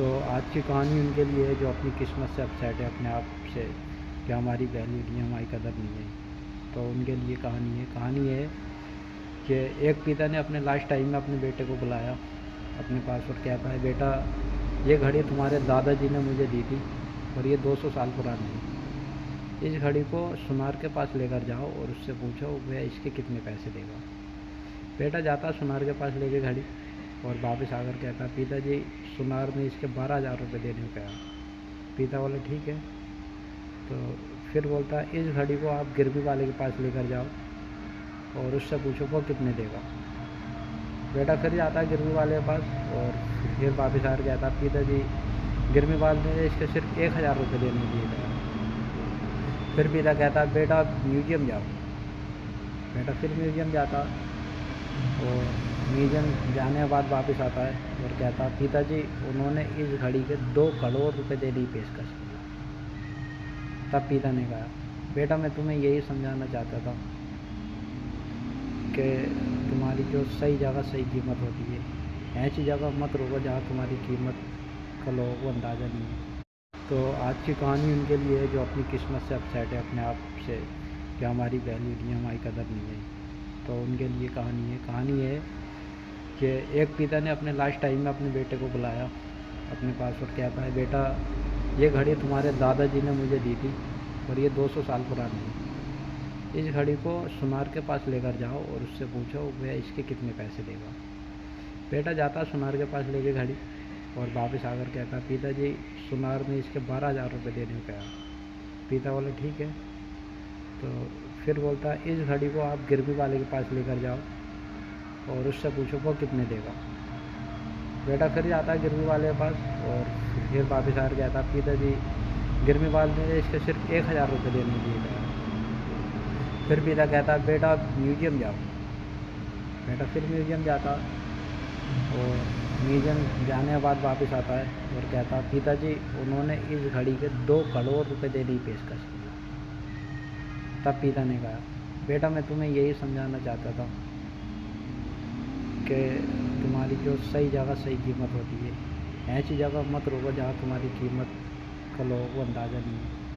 तो आज की कहानी उनके लिए है जो अपनी किस्मत से अपसेट है अपने आप से कि हमारी वैल्यू नहीं है, हमारी कदर नहीं है। तो उनके लिए कहानी है कि एक पिता ने अपने लास्ट टाइम में अपने बेटे को बुलाया अपने पास और कहता है, बेटा ये घड़ी तुम्हारे दादाजी ने मुझे दी थी और ये 200 साल पुरानी है। इस घड़ी को सुनार के पास लेकर जाओ और उससे पूछो वह इसके कितने पैसे देगा। बेटा जाता सुनार के पास लेके घड़ी और वापस आकर कहता, पिताजी सुनार ने इसके 12,000 रुपये देने को कहा। पिता बोले ठीक है। तो फिर बोलता, इस घड़ी को आप गिरवी वाले के पास लेकर जाओ और उससे पूछो वो कितने देगा। बेटा फिर जाता है गिरवी वाले के पास और फिर वापस आकर कहता, पिताजी गिरवी वाले ने इसके सिर्फ 1,000 रुपये देने के लिए कहा। फिर पिता कहता, बेटा म्यूजियम जाओ। बेटा फिर म्यूजियम जाता और म्यूजियम जाने के बाद वापस आता है और कहता, पिताजी उन्होंने इस घड़ी के 2 करोड़ रुपए देने की पेशकश की। तब पिता ने कहा, बेटा मैं तुम्हें यही समझाना चाहता था कि तुम्हारी जो सही जगह सही कीमत होती है, ऐसी जगह मत रोको जहाँ तुम्हारी कीमत का लोगों को अंदाज़ा नहीं है। तो आज की कहानी उनके लिए है जो अपनी किस्मत से अपसेट है अपने आप से कि हमारी वैल्यू नहीं है, हमारी कदर नहीं है। तो उनके लिए कहानी है कि एक पिता ने अपने लास्ट टाइम में अपने बेटे को बुलाया अपने पास और कहता है, बेटा ये घड़ी तुम्हारे दादाजी ने मुझे दी थी और ये 200 साल पुरानी है। इस घड़ी को सुनार के पास लेकर जाओ और उससे पूछो वह इसके कितने पैसे देगा। बेटा जाता सुनार के पास लेके घड़ी और वापस आकर कहता, पिताजी सुनार ने इसके 12,000 रुपये देने को कहा। पिता बोले ठीक है। तो फिर बोलता, इस घड़ी को आप गिरवी वाले के पास लेकर जाओ और उससे पूछो वो कितने देगा। बेटा फिर जाता है गिरवी वाले के पास और फिर वापस आकर कहता, पिताजी गिरवी वाले ने इसके सिर्फ 1,000 रुपये देने के लिए कहा। फिर पिता कहता, बेटा म्यूजियम जाओ। बेटा फिर म्यूजियम जाता और म्यूजियम जाने के बाद वापस आता है और कहता, पिताजी उन्होंने इस घड़ी के 2 करोड़ रुपए देने की पेशकश की। तब पिता ने कहा, बेटा मैं तुम्हें यही समझाना चाहता था कि तुम्हारी जो सही जगह सही कीमत होती है, ऐसी जगह मत रोको जहाँ तुम्हारी कीमत का लोगों को अंदाज़ा नहीं है।